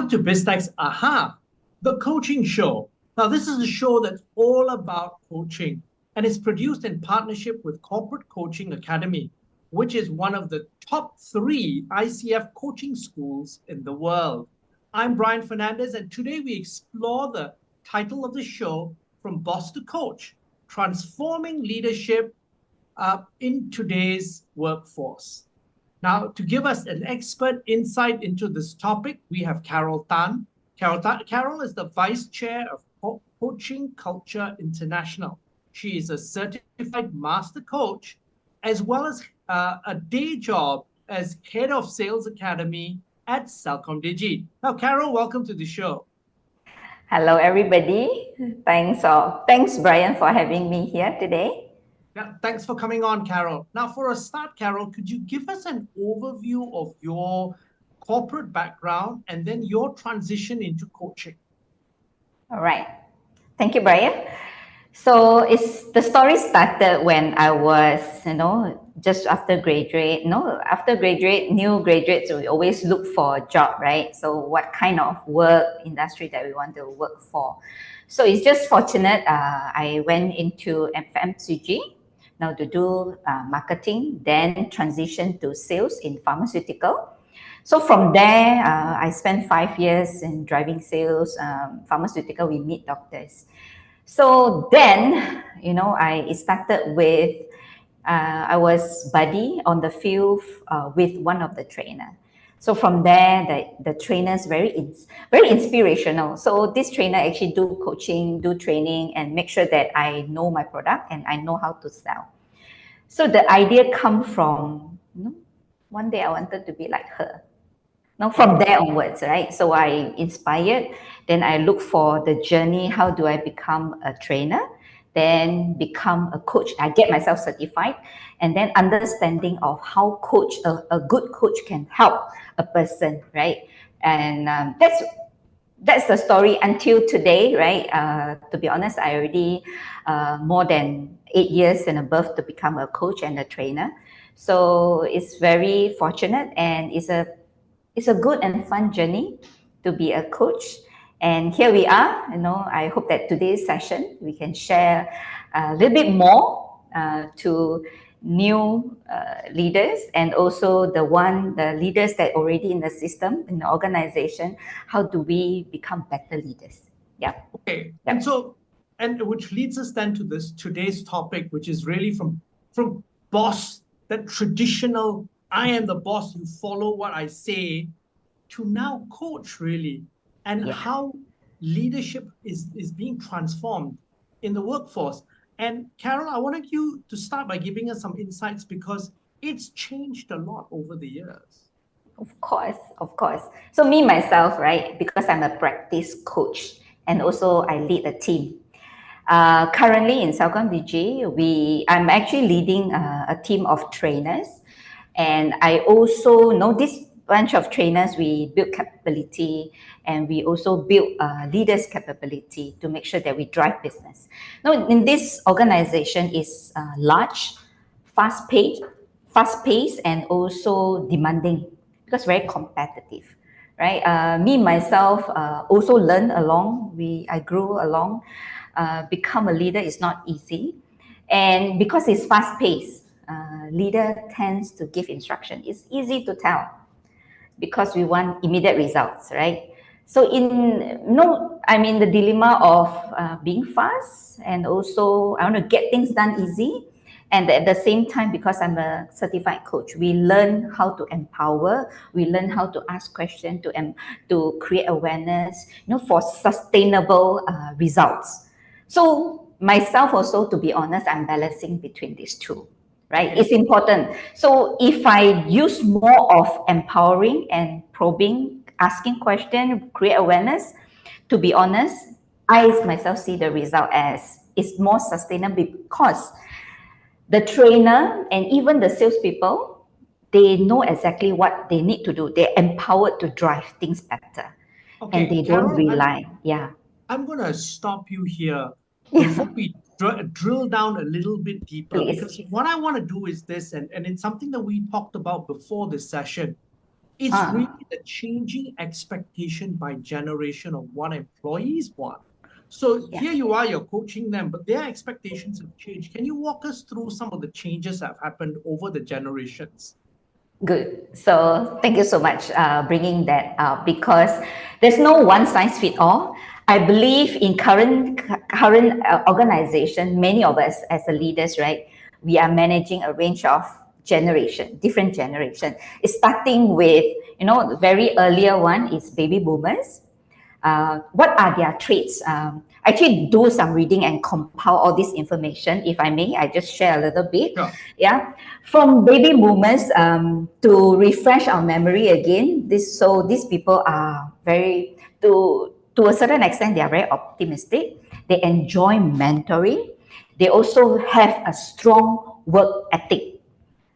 Welcome to BizTech's Aha, the coaching show. Now, this is a show that's all about coaching and is produced in partnership with Corporate Coaching Academy, which is one of the top 3 ICF coaching schools in the world. I'm Brian Fernandez, and today we explore the title of the show, From Boss to Coach, Transforming Leadership in Today's Workforce. Now, to give us an expert insight into this topic, we have Carol Tan. Carol is the Vice Chair of Coaching Culture International. She is a certified master coach, as well as a day job as Head of Sales Academy at CelcomDigi. Now, Carol, welcome to the show. Hello, everybody. Thanks, Brian, for having me here today. Yeah, thanks for coming on, Carol. Now, for a start, Carol, could you give us an overview of your corporate background and then your transition into coaching? All right. Thank you, Brian. So the story started when I was, just after graduate. New graduates, we always look for a job, right? So what kind of work industry that we want to work for? So it's just fortunate. I went into FMCG. Now to do marketing, then transition to sales in pharmaceutical. So from there, I spent 5 years in driving sales, pharmaceutical. We meet doctors. So then, I started with, I was buddy on the field with one of the trainer. So from there, the trainers very inspirational. So this trainer actually do coaching, do training, and make sure that I know my product and I know how to sell. So the idea come from, one day I wanted to be like her. Now from there onwards, right? So I inspired, then I look for the journey. How do I become a trainer? Then become a coach. I get myself certified, and then understanding of how a good coach can help a person, right? And that's the story until today, right? To be honest, I already more than 8 years and above to become a coach and a trainer. So it's very fortunate, and it's a good and fun journey to be a coach. And here we are. I hope that today's session we can share a little bit more to new leaders, and also the leaders that already in the system, in the organization. How do we become better leaders? Yeah. Okay. Yeah. And which leads us then to today's topic, which is really from boss, that traditional, I am the boss, you follow what I say, to now coach, really, and how leadership is being transformed in the workforce. And Carol, I wanted you to start by giving us some insights, because it's changed a lot over the years. Of course. So me, myself, right, because I'm a practice coach and also I lead a team. Currently in CelcomDigi, I'm actually leading a team of trainers. And I also know this bunch of trainers, we build capability, and we also build leaders' capability to make sure that we drive business. Now, in this organization is large, fast-paced, and also demanding, because very competitive, right? Me, myself, also learn along. I grew along. Become a leader is not easy. And because it's fast-paced, leader tends to give instruction. It's easy to tell, because we want immediate results, right? So the dilemma of being fast, and also I want to get things done easy. And at the same time, because I'm a certified coach, we learn how to empower, we learn how to ask questions to create awareness, for sustainable results. So myself also, to be honest, I'm balancing between these two. Right? It's important. So if I use more of empowering and probing, asking questions, create awareness, to be honest, I myself see the result as it's more sustainable, because the trainer and even the salespeople, they know exactly what they need to do. They're empowered to drive things better. Okay, and they don't rely. I'm going to stop you here before we drill down a little bit deeper. Please. Because what I want to do is this, and it's something that we talked about before this session. It's really the changing expectation by generation of what employees want. So Yeah. here you are, you're coaching them, but their expectations have changed. Can you walk us through some of the changes that have happened over the generations? Good. So thank you so much bringing that up, because there's no one size fit all. I believe in current organization, many of us as the leaders, right, we are managing a range of different generation. It's starting with, the very earlier one is baby boomers. What are their traits? Actually do some reading and compile all this information. If I may, I just share a little bit. Sure. Yeah, from baby boomers, to refresh our memory again. These people are very, to a certain extent, they are very optimistic. They enjoy mentoring. They also have a strong work ethic.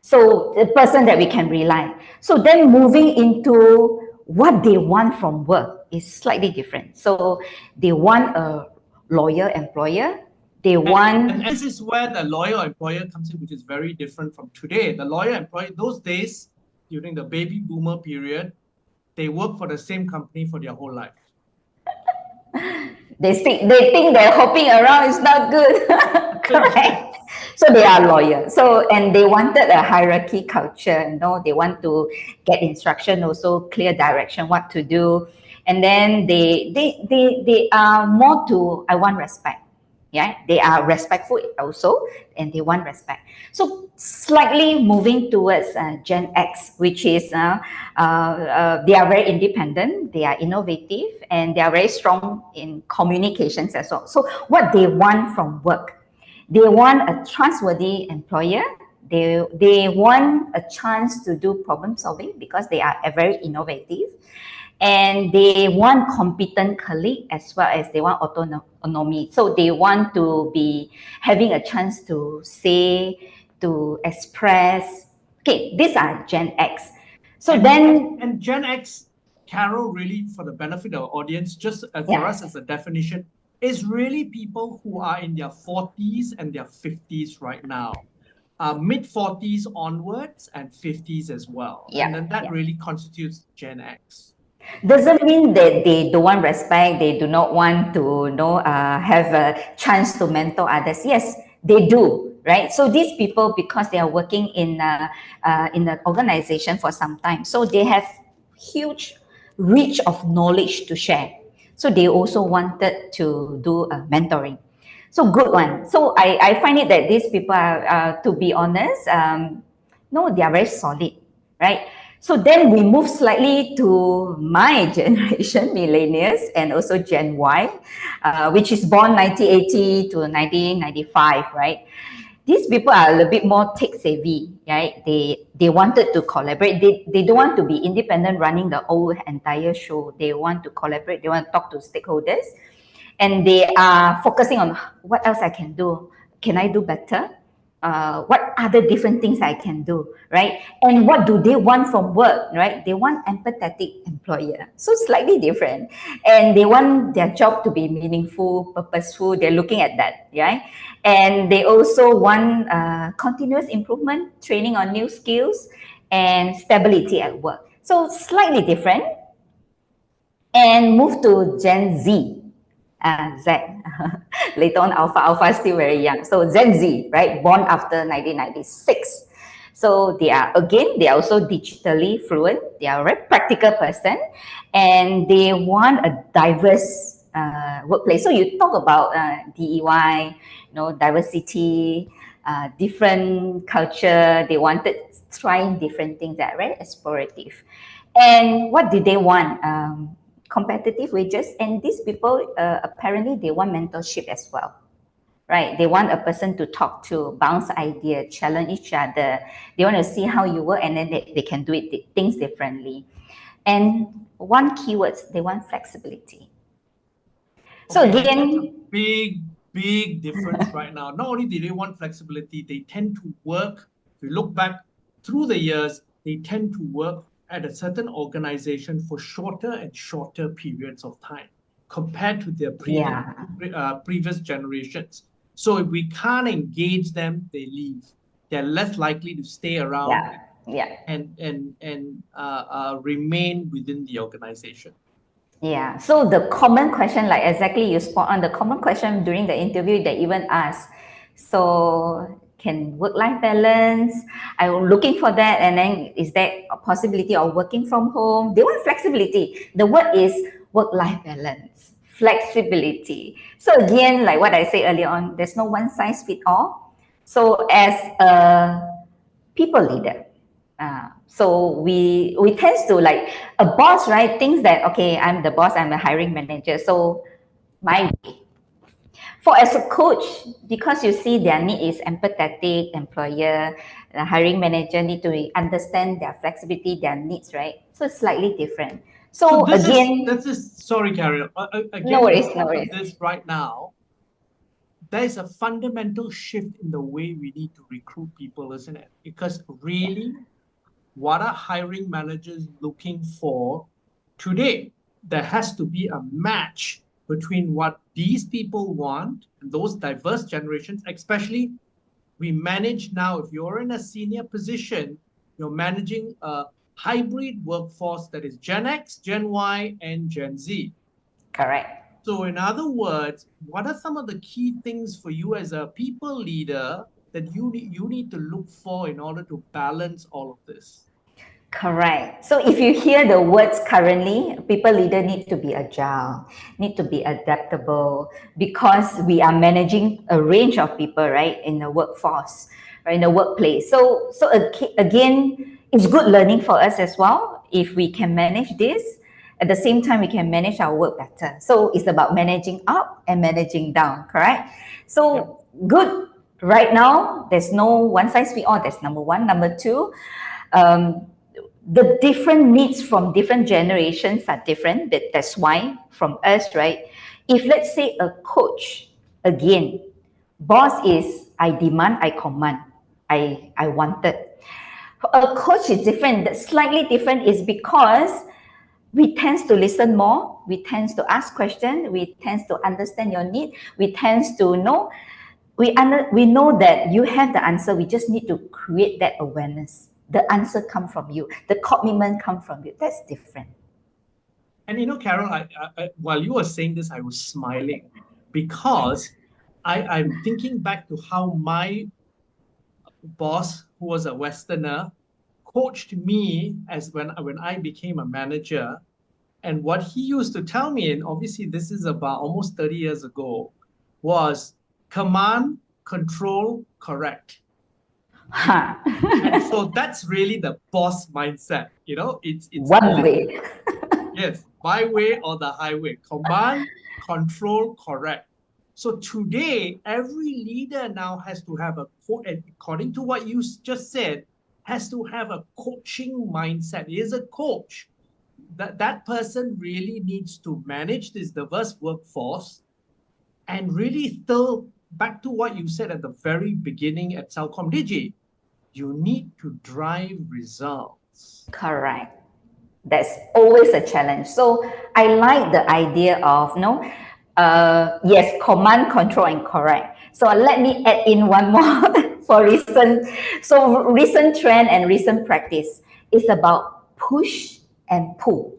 So the person that we can rely. So then moving into what they want from work is slightly different. So they want a loyal employer. They want, And this is where the loyal employer comes in, which is very different from today. The loyal employer, those days, during the baby boomer period, they work for the same company for their whole life. they think that hopping around is not good. Correct. So they are loyal. So, and they wanted a hierarchy culture. They want to get instruction, also clear direction, what to do. And then they are more to, I want respect. Yeah, they are respectful also, and they want respect. So slightly moving towards Gen X, which is they are very independent, they are innovative, and they are very strong in communications as well. So what they want from work, they want a trustworthy employer. They want a chance to do problem solving because they are very innovative, and they want competent colleague, as well as they want autonomy. So they want to be having a chance to say, to express. Okay, these are Gen X. So and Gen X, Carol, really for the benefit of our audience, just for yeah. us as a definition, is really people who are in their 40s and their 50s right now. Mid 40s onwards and 50s as well. Yeah, and then that yeah. really constitutes Gen X. Doesn't mean that they don't want respect, they do not want to have a chance to mentor others. Yes, they do, right? So these people, because they are working in an organization for some time, so they have huge reach of knowledge to share. So they also wanted to do mentoring. So good one. So I find it that these people are, to be honest, no, they are very solid, right? So then we move slightly to my generation, millennials, and also Gen Y, which is born 1980 to 1995, right? These people are a little bit more tech savvy, right? They wanted to collaborate. They don't want to be independent running the whole entire show. They want to collaborate. They want to talk to stakeholders, and they are focusing on what else I can do. Can I do better? What other different things I can do, right? And what do they want from work, right? They want empathetic employer. So slightly different. And they want their job to be meaningful, purposeful. They're looking at that, right? And they also want continuous improvement, training on new skills, and stability at work. So slightly different. And move to Gen Z. Z. Later on, Alpha is still very young. So Gen Z, right? Born after 1996. So they are also digitally fluent. They are a very practical person, and they want a diverse workplace. So you talk about DEY, diversity, different culture. They wanted trying different things that are very explorative. And what did they want? Competitive wages, and these people apparently they want mentorship as well, right? They want a person to talk to, bounce idea, challenge each other. They want to see how you work, and then they can do things differently. And one keyword, they want flexibility. So Okay, again, that's a big difference right now. Not only do they want flexibility, they tend to work. If you look back through the years, they tend to work at a certain organization for shorter and shorter periods of time compared to their previous generations. So if we can't engage them, they leave. They're less likely to stay around. Yeah. and remain within the organization. Yeah. So the common question, like exactly you spot on the common question during the interview, they even ask, so can work-life balance? I'm looking for that. And then is there a possibility of working from home? They want flexibility. The word is work-life balance, flexibility. So again, like what I said earlier on, there's no one size fit all. So as a people leader, so we tend to like a boss, right? Thinks that okay, I'm the boss, I'm a hiring manager, so my way. For as a coach, because you see their need is empathetic, employer, the hiring manager need to understand their flexibility, their needs, right? So it's slightly different. So So again, this is sorry, Carol. no Again, worries, no because worries. of this right now, there's a fundamental shift in the way we need to recruit people, isn't it? Because Yeah, really, what are hiring managers looking for today? There has to be a match between what these people want and those diverse generations, especially we manage now, if you're in a senior position, you're managing a hybrid workforce that is Gen X, Gen Y, and Gen Z. correct. So, in other words, what are some of the key things for you as a people leader that you need to look for in order to balance all of this? Correct. So if you hear the words currently, people leader need to be agile, need to be adaptable because we are managing a range of people, right, in the workforce, right, in the workplace. So again, it's good learning for us as well. If we can manage this, at the same time, we can manage our work better. So it's about managing up and managing down, correct? Yep. So good. Right now, there's no one size fit all. That's number one. Number two, um, the different needs from different generations are different. That's why from us, right? If let's say a coach, again, boss is I demand, I command, I wanted. A coach is different. That's slightly different is because we tend to listen more, we tend to ask questions, we tend to understand your need, we tend to know we know that you have the answer. We just need to create that awareness. The answer come from you. The commitment come from you. That's different. And Carol, while you were saying this, I was smiling because I'm thinking back to how my boss, who was a Westerner, coached me as when I became a manager. And what he used to tell me, and obviously this is about almost 30 years ago, was command, control, correct. Huh. And so that's really the boss mindset. It's One way. yes, my way or the highway. Command, control, correct. So today, every leader now has to have according to what you just said, has to have a coaching mindset. He is a coach. That person really needs to manage this diverse workforce and really still back to what you said at the very beginning at CelcomDigi, you need to drive results. Correct. That's always a challenge. So I like the idea of yes, command, control, and correct. So let me add in one more for recent. So recent trend and recent practice is about push and pull.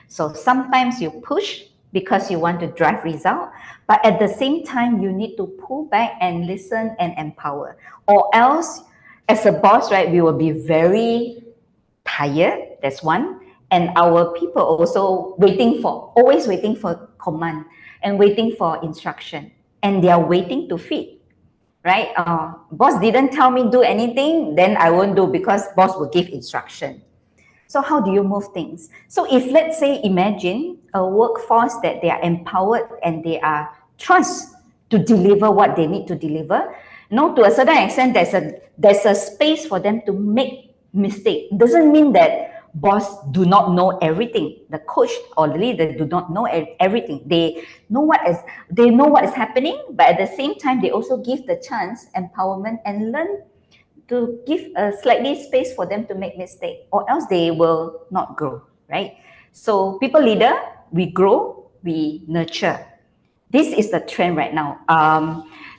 So sometimes you push because you want to drive result, but at the same time you need to pull back and listen and empower. Or else, as a boss, right, we will be very tired. That's one. And our people also always waiting for command and waiting for instruction. And they are waiting to feed, right? Boss didn't tell me do anything, then I won't do because boss will give instruction. So how do you move things? So if let's say imagine a workforce that they are empowered and they are trust to deliver what they need to deliver, to a certain extent there's a space for them to make mistake. Doesn't mean that boss do not know everything. The coach or the leader do not know everything. They know what is happening, but at the same time they also give the chance, empowerment, and learn to give a slightly space for them to make mistake, or else they will not grow, right? So people leader, we grow, we nurture. This is the trend right now.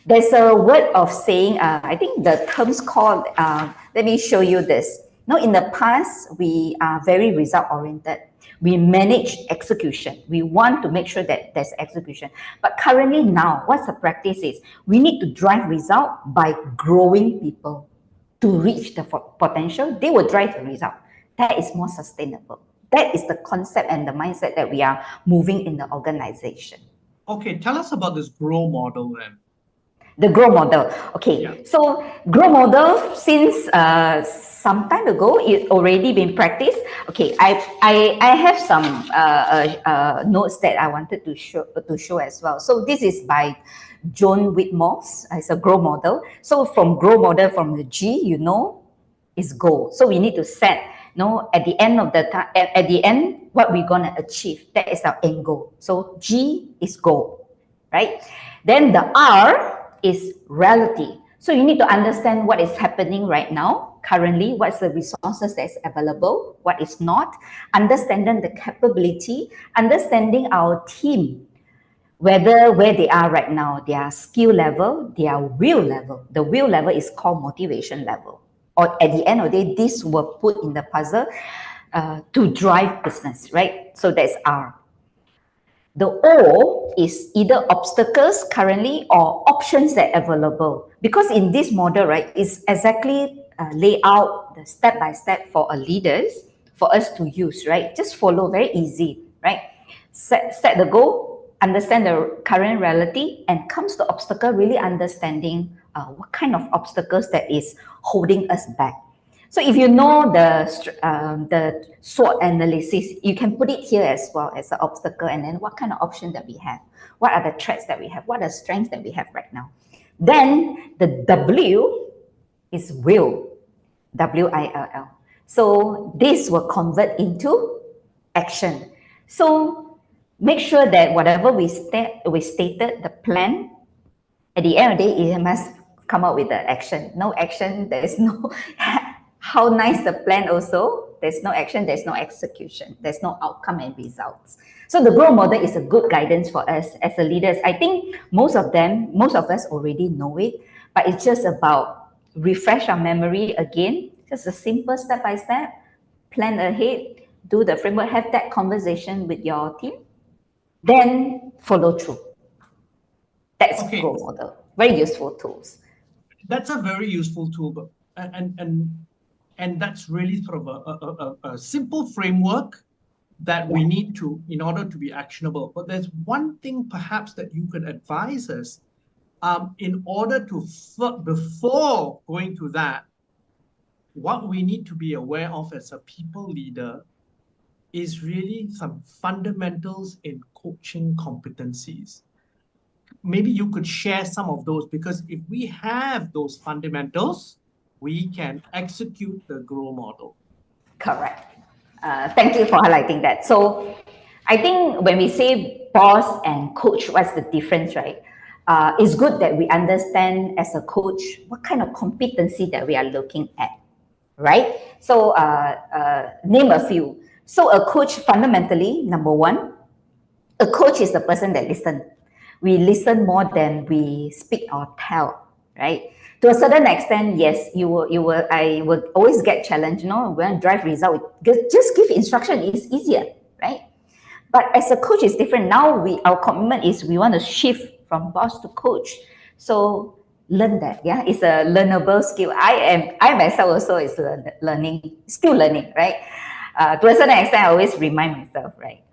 There's a word of saying, I think the term's called, let me show you this. Now, in the past, we are very result-oriented. We manage execution. We want to make sure that there's execution. But currently now, what's the practice is, we need to drive result by growing people to reach the potential. They will drive the result. That is more sustainable. That is the concept and the mindset that we are moving in the organization. Okay, tell us about this grow model then. The grow model. Okay, yeah. So grow model, since some time ago, it already been practiced. Okay, I have some notes that I wanted to show as well. So this is by John Whitmore's. It's a grow model. So from grow model, from the G, you know, is goal. So we need to set, you know, at the end of the time, at the end, what we're gonna achieve. That is our end goal. So G is goal, right? Then the R is reality. So you need to understand what is happening right now, currently, what's the resources that's available, what is not, understanding the capability, understanding our team, whether where they are right now, their skill level, their will level. The will level is called motivation level. Or at the end of the day, this will put in the puzzle to drive business, right? So that's R. The O is either obstacles currently or options that are available. Because in this model, right, it's exactly lay out the step-by-step for our leaders for us to use, right? Just follow, very easy, right? Set the goal, understand the current reality, and comes to obstacle, really understanding what kind of obstacles that is holding us back. So if you know the SWOT analysis, you can put it here as well as an obstacle, and then what kind of option that we have, what are the threats that we have, what are the strengths that we have right now. Then the W is will, W-I-L-L. So this will convert into action. So make sure that whatever we stated, the plan, at the end of the day, it must come up with the action. No action, there is no how nice the plan also, there's no action, there's no execution, there's no outcome and results. So the growth model is a good guidance for us as the leaders. I think most of us already know it, but it's just about refresh our memory again, just a simple step-by-step, plan ahead, do the framework, have that conversation with your team, then follow through. That's okay. Growth model, very useful tools. That's a very useful tool, but and that's really sort of a simple framework that we need to, in order to be actionable. But there's one thing perhaps that you could advise us in order to, before going to that, what we need to be aware of as a people leader is really some fundamentals in coaching competencies. Maybe you could share some of those, because if we have those fundamentals, we can execute the grow model. Correct. Thank you for highlighting that. So I think when we say boss and coach, what's the difference, right? It's good that we understand as a coach what kind of competency that we are looking at, right? So name a few. So a coach, fundamentally, number one, a coach is the person that listens. We listen more than we speak or tell, right? To a certain extent, yes, I will always get challenged, you know, when drive result, just give instruction is easier, right? But as a coach, it's different. Now our commitment is we want to shift from boss to coach. So learn that, yeah, it's a learnable skill. I myself also is still learning, right? To a certain extent, I always remind myself, right?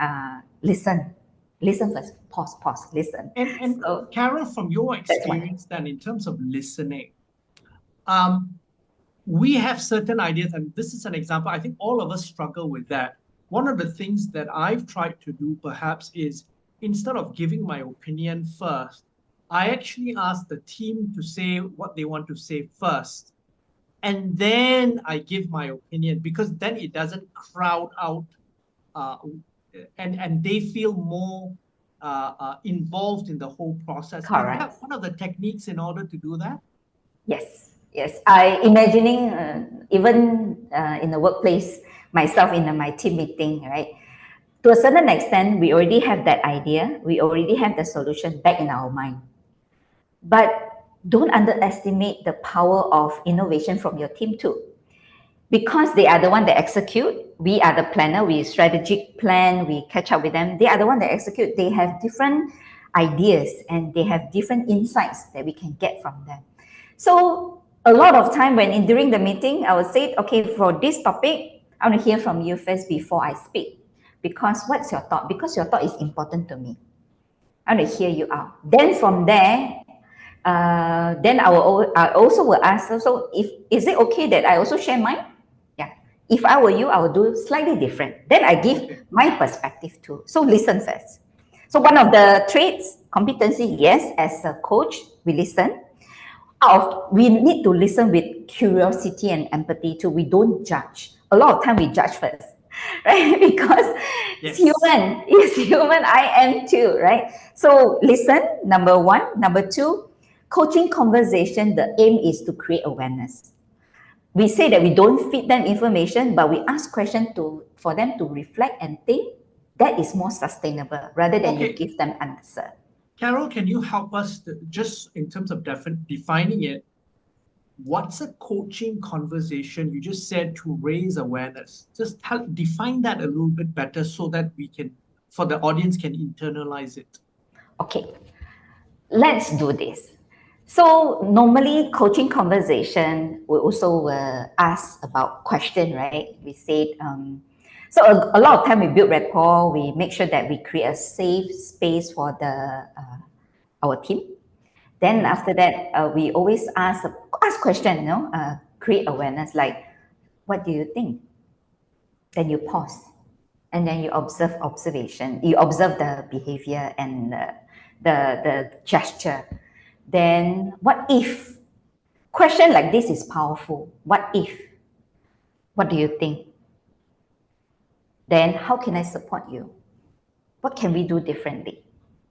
Listen first, pause, listen. And so, Carol, from your experience then, in terms of listening, we have certain ideas, and this is an example. I think all of us struggle with that. One of the things that I've tried to do perhaps is, instead of giving my opinion first, I actually ask the team to say what they want to say first. And then I give my opinion, because then it doesn't crowd out and they feel more involved in the whole process. Correct. Is that one of the techniques in order to do that? Yes. I imagining even in the workplace, myself in my team meeting, right? To a certain extent, we already have that idea. We already have the solution back in our mind. But don't underestimate the power of innovation from your team too. because they are the one that execute. We are the planner, we strategic plan, we catch up with them. They are the one that execute. They have different ideas and they have different insights that we can get from them. So a lot of time when during the meeting, I would say, okay, for this topic, I want to hear from you first before I speak. Because what's your thought? Because your thought is important to me. I want to hear you out. Then from there, then I also will ask, so if is it okay that I also share mine? Yeah. If I were you, I would do slightly different. Then I give my perspective too. So listen first. So one of the traits, competency, yes, as a coach, we listen. We need to listen with curiosity and empathy too. We don't judge. A lot of time we judge first, right? Because it's human. It's human. I am too, right? So listen, number one. Number two, coaching conversation, the aim is to create awareness. We say that we don't feed them information, but we ask questions for them to reflect and think. That is more sustainable rather than you give them answer. Carol, can you help us just in terms of defining it? What's a coaching conversation? You just said to raise awareness. Just define that a little bit better so that for the audience can internalize it. Okay, let's do this. So normally coaching conversation, we also ask about question, right? We said, so a lot of time we build rapport, we make sure that we create a safe space for our team. Then after that, we always ask question, create awareness, like, what do you think? Then you pause, and then you observe the behavior and the gesture. Then what if? Question like this is powerful. What if? What do you think? Then how can I support you? What can we do differently?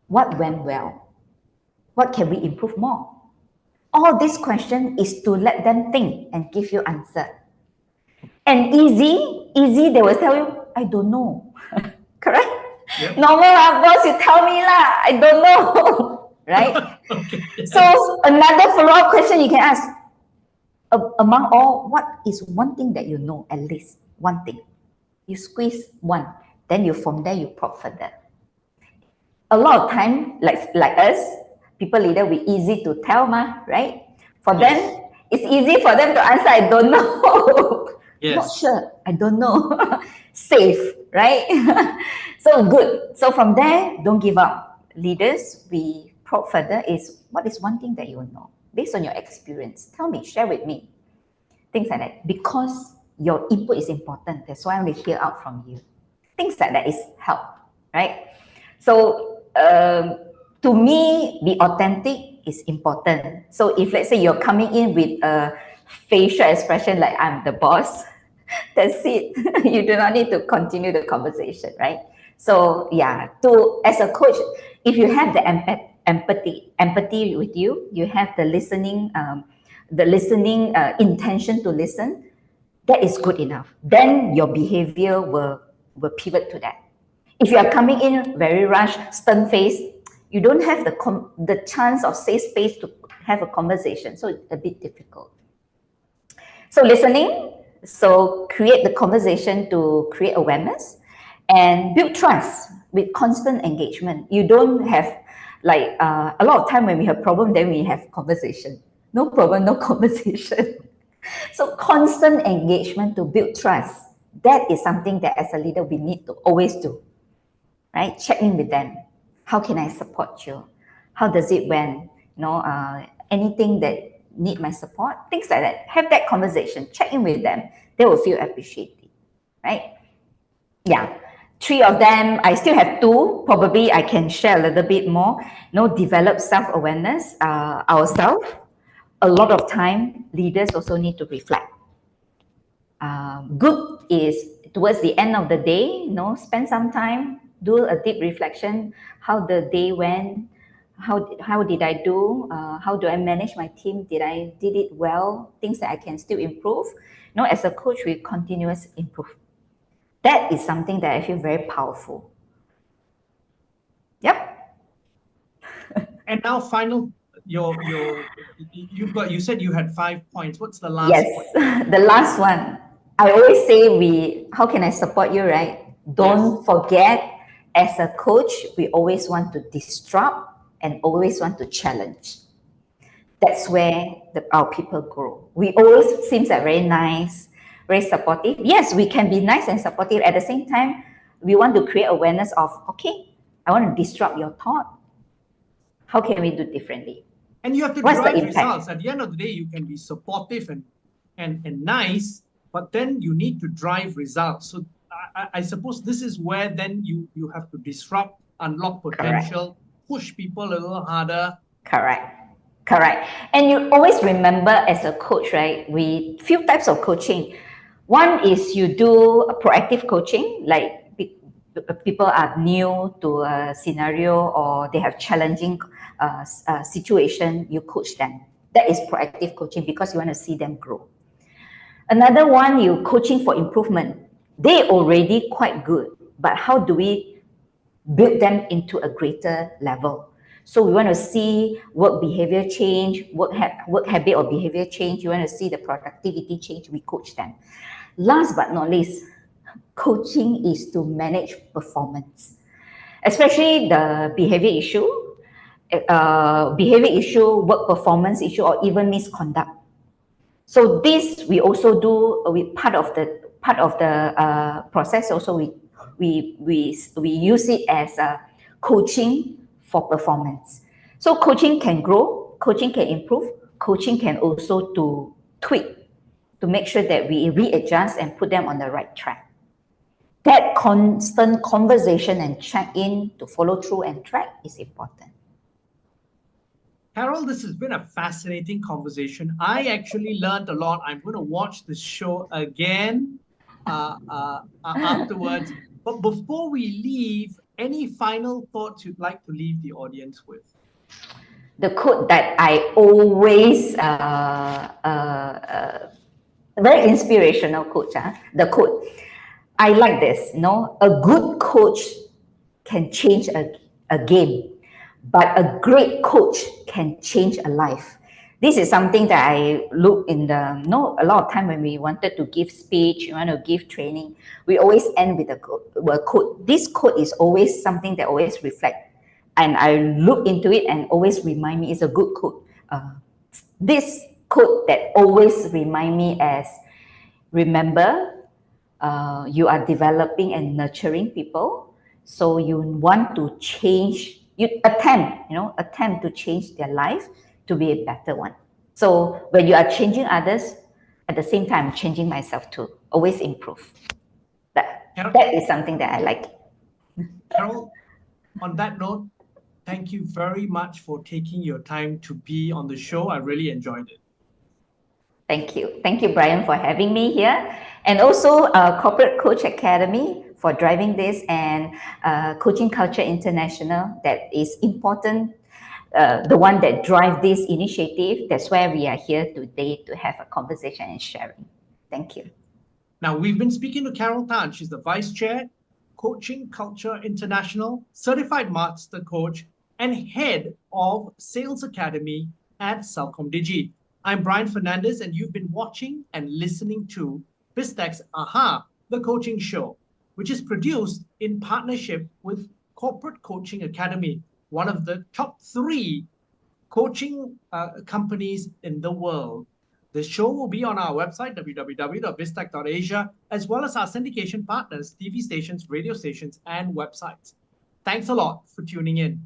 What went well? What can we improve more? All this question is to let them think and give you answer. And easy, they will tell you, I don't know. Correct? Yep. Normal, boss, you tell me lah, I don't know. Right? Okay, yes. So another follow-up question you can ask, among all, what is one thing that you know, at least one thing? You squeeze one, then from there you prod further. A lot of time, like us, people leader, we easy to tell, right? For them, it's easy for them to answer, I don't know. Not sure, I don't know. Safe, right? So good. So from there, don't give up. Leaders, we probe further is, what is one thing that you know? Based on your experience, tell me, share with me. Things like that. Because your input is important. That's why I want to hear out from you. Things like that is help, right? So to me, be authentic is important. So if let's say you're coming in with a facial expression like I'm the boss, that's it. You do not need to continue the conversation, right? So yeah, as a coach, if you have the empathy with you, you have the listening intention to listen, that is good enough. Then your behavior will pivot to that. If you are coming in very rushed, stern face, you don't have the chance of safe space to have a conversation. So it's a bit difficult. So listening, so create the conversation to create awareness and build trust with constant engagement. You don't have like a lot of time when we have problem, then we have conversation. No problem, no conversation. So constant engagement to build trust. That is something that as a leader we need to always do, right? Check in with them. How can I support you? How does it went? Anything that need my support? Things like that. Have that conversation. Check in with them. They will feel appreciated, right? Yeah. 3 of them. I still have 2. Probably I can share a little bit more. Develop self-awareness ourselves. A lot of time, leaders also need to reflect. Good is towards the end of the day, spend some time, do a deep reflection, how the day went, how did I do, how do I manage my team, did it well, things that I can still improve. As a coach, we continuously improve. That is something that I feel very powerful. Yep. And now final, you said you had 5 points. What's the last point? The last one. I always say how can I support you, right? Don't forget, as a coach, we always want to disrupt and always want to challenge. That's where our people grow. We always seems like very nice, very supportive. Yes, we can be nice and supportive. At the same time, we want to create awareness of, okay, I want to disrupt your thought. How can we do differently? And you have to drive results. At the end of the day, you can be supportive and nice, but then you need to drive results. So I suppose this is where then you have to disrupt, unlock potential, push people a little harder. Correct. And you always remember, as a coach, right? Few types of coaching. One is you do a proactive coaching, like people are new to a scenario or they have challenging situation, you coach them. That is proactive coaching because you want to see them grow. Another one, you coaching for improvement. They already quite good, but how do we build them into a greater level? So we want to see work behavior change, work habit or behavior change. You want to see the productivity change, we coach them. Last but not least, coaching is to manage performance, especially the behavior issue, work performance issue, or even misconduct. So this we also do. Part of the process. Also, we use it as a coaching for performance. So coaching can grow, coaching can improve, coaching can also to tweak to make sure that we readjust and put them on the right track. That constant conversation and check-in to follow through and track is important. Carol, this has been a fascinating conversation. I actually learned a lot. I'm going to watch the show again afterwards. But before we leave, any final thoughts you'd like to leave the audience with? The quote that I always, very inspirational quote, the quote. I like this, a good coach can change a game, but a great coach can change a life. This is something that I look in a lot of time when we wanted to give speech, we want to give training, we always end with a quote. This quote is always something that always reflect, and I look into it and always remind me it's a good quote. This quote that always remind me as, remember, you are developing and nurturing people, so you want to change, you attempt to change their life to be a better one. So when you are changing others, at the same time changing myself too, always improve. That is something that I like. Carol, on that note, thank you very much for taking your time to be on the show. I really enjoyed it. Thank you, Brian, for having me here, and also Corporate Coach Academy for driving this, and Coaching Culture International, that is important, the one that drive this initiative. That's why we are here today, to have a conversation and sharing. Thank you. Now, we've been speaking to Carol Tan. She's the Vice Chair, Coaching Culture International, Certified Master Coach, and Head of Sales Academy at CelcomDigi. I'm Brian Fernandez, and you've been watching and listening to BizTech's Aha, the Coaching Show, which is produced in partnership with Corporate Coaching Academy, one of the top 3 coaching companies in the world. The show will be on our website, www.biztech.asia, as well as our syndication partners, TV stations, radio stations, and websites. Thanks a lot for tuning in.